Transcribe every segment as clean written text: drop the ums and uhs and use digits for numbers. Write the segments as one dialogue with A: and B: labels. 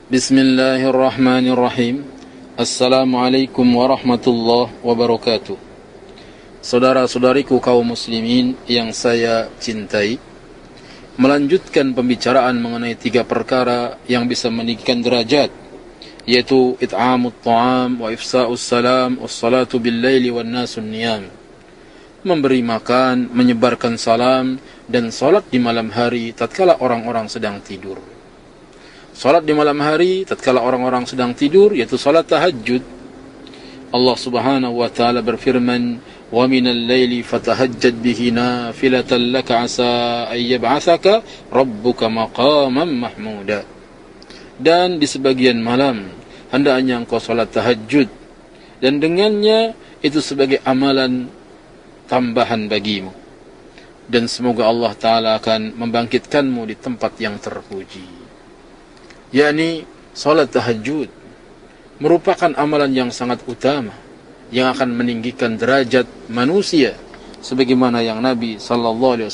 A: Bismillahirrahmanirrahim. Assalamualaikum warahmatullahi wabarakatuh. Saudara-saudariku kaum muslimin yang saya cintai, melanjutkan pembicaraan mengenai 3 perkara yang bisa meninggikan derajat, yaitu it'amut ta'am wa ifsa'us salam wassalatu bil laili wan nasun niyam. Memberi makan, menyebarkan salam, dan salat di malam hari tatkala orang-orang sedang tidur. Salat di malam hari tatkala orang-orang sedang tidur, yaitu salat tahajud. Allah Subhanahu wa taala berfirman, "Wa minal laili fatahajjad bihi nafilatan laka asa ay yab'atsaka rabbuka maqaman mahmuda." Dan di sebagian malam hendaknya engkau salat tahajud, dan dengannya itu sebagai amalan tambahan bagimu, dan semoga Allah Ta'ala akan membangkitkanmu di tempat yang terpuji. Yakni salat tahajud merupakan amalan yang sangat utama yang akan meninggikan derajat manusia, sebagaimana yang Nabi SAW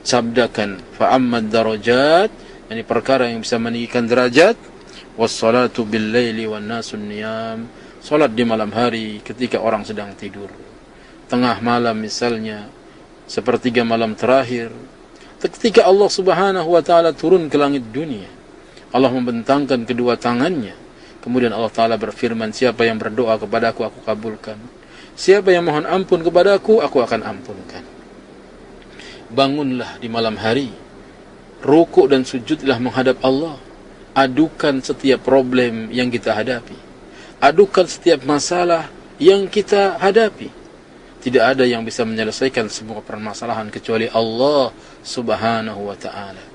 A: sabdakan, fa'ammad darajat, yakni perkara yang bisa meninggikan derajat, wassalatu bil laili wan nasun niyam, salat di malam hari ketika orang sedang tidur, tengah malam misalnya, sepertiga malam terakhir, ketika Allah Subhanahu wa taala turun ke langit dunia, Allah membentangkan kedua tangannya, kemudian Allah Ta'ala berfirman, siapa yang berdoa kepadaku, aku kabulkan. Siapa yang mohon ampun kepadaku, aku akan ampunkan. Bangunlah di malam hari, rukuk dan sujudlah menghadap Allah. Adukan setiap problem yang kita hadapi, adukan setiap masalah yang kita hadapi. Tidak ada yang bisa menyelesaikan semua permasalahan kecuali Allah Subhanahu wa ta'ala.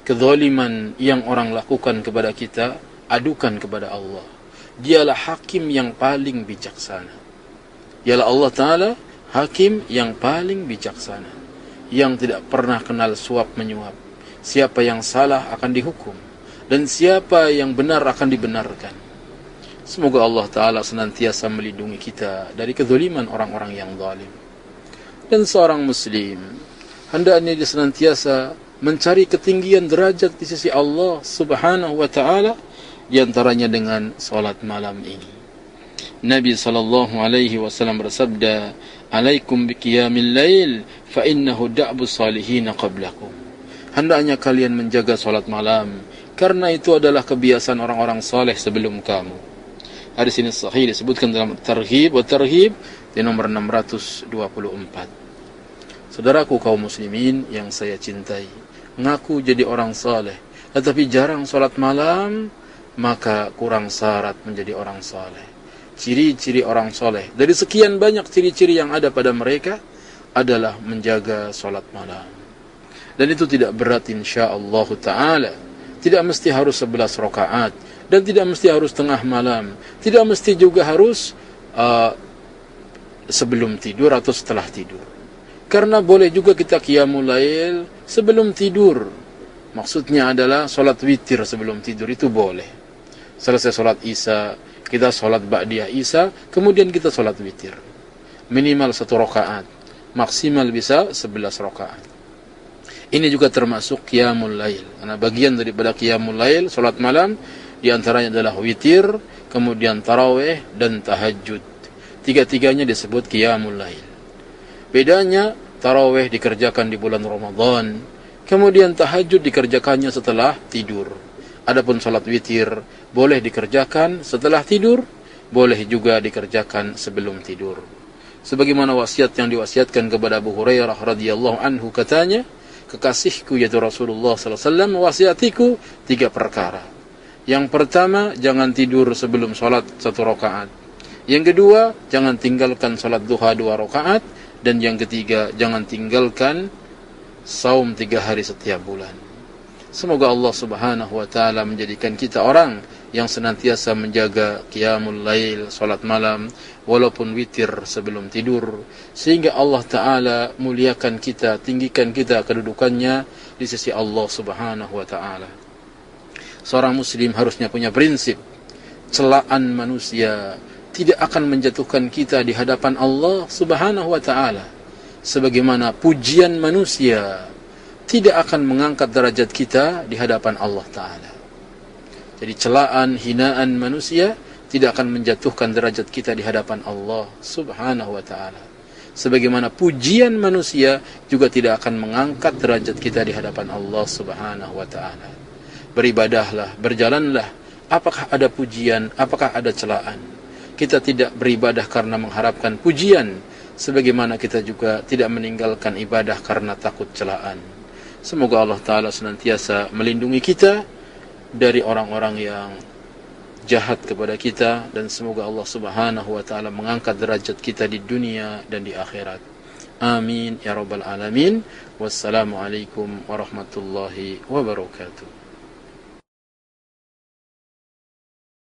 A: Kezaliman yang orang lakukan kepada kita, adukan kepada Allah. Dialah hakim yang paling bijaksana. Dialah Allah Ta'ala hakim yang paling bijaksana, yang tidak pernah kenal suap menyuap. Siapa yang salah akan dihukum, dan siapa yang benar akan dibenarkan. Semoga Allah Ta'ala senantiasa melindungi kita dari kezaliman orang-orang yang zalim. Dan seorang muslim hendaknya dia senantiasa mencari ketinggian derajat di sisi Allah Subhanahu wa ta'ala, diantaranya dengan salat malam ini. Nabi SAW bersabda, "Alaikum biqiyamil lail, fa innahu da'bu salihin qablakum." Hendaknya kalian menjaga salat malam, karena itu adalah kebiasaan orang-orang saleh sebelum kamu. Hadis ini sahih, disebutkan dalam Targhib wa Tarhib di nomor 624. Saudaraku kaum muslimin yang saya cintai, ngaku jadi orang saleh tetapi jarang salat malam, maka kurang syarat menjadi orang saleh. Ciri-ciri orang saleh, dari sekian banyak ciri-ciri yang ada pada mereka, adalah menjaga salat malam. Dan itu tidak berat insyaallah ta'ala. Tidak mesti harus 11 rakaat, dan tidak mesti harus tengah malam, tidak mesti juga harus sebelum tidur atau setelah tidur. Karena boleh juga kita qiyamul lail sebelum tidur. Maksudnya adalah salat witir sebelum tidur, itu boleh. Selesai salat Isya, kita salat ba'diyah Isya, kemudian kita salat witir. Minimal 1 rakaat, maksimal bisa 11 rakaat. Ini juga termasuk qiyamul lail. Karena bagian daripada qiyamul lail, salat malam, diantaranya adalah witir, kemudian tarawih dan tahajud. Tiga-tiganya disebut qiyamul lail. Bedanya, tarawih dikerjakan di bulan Ramadan, kemudian tahajud dikerjakannya setelah tidur. Adapun salat witir boleh dikerjakan setelah tidur, boleh juga dikerjakan sebelum tidur. Sebagaimana wasiat yang diwasiatkan kepada Abu Hurairah radhiyallahu anhu, katanya, kekasihku yaitu Rasulullah sallallahu alaihi wasallam mewasiatiku 3 perkara. Yang pertama, jangan tidur sebelum salat 1 rakaat. Yang kedua, jangan tinggalkan salat duha 2 rakaat. Dan yang ketiga, jangan tinggalkan saum 3 hari setiap bulan. Semoga Allah Subhanahu wa ta'ala menjadikan kita orang yang senantiasa menjaga qiyamul lail, salat malam, walaupun witir sebelum tidur, sehingga Allah Ta'ala muliakan kita, tinggikan kita kedudukannya di sisi Allah Subhanahu wa ta'ala. Seorang muslim harusnya punya prinsip, celaan manusia tidak akan menjatuhkan kita di hadapan Allah Subhanahu wa ta'ala, sebagaimana pujian manusia tidak akan mengangkat derajat kita di hadapan Allah Ta'ala. Jadi celaan, hinaan manusia tidak akan menjatuhkan derajat kita di hadapan Allah Subhanahu wa ta'ala. Sebagaimana pujian manusia juga tidak akan mengangkat derajat kita di hadapan Allah Subhanahu wa ta'ala. Beribadahlah, berjalanlah. Apakah ada pujian, apakah ada celaan? Kita tidak beribadah karena mengharapkan pujian, sebagaimana kita juga tidak meninggalkan ibadah karena takut celaan. Semoga Allah Ta'ala senantiasa melindungi kita dari orang-orang yang jahat kepada kita, dan semoga Allah Subhanahu wa ta'ala mengangkat derajat kita di dunia dan di akhirat. Amin ya rabbal alamin. Wassalamualaikum warahmatullahi wabarakatuh.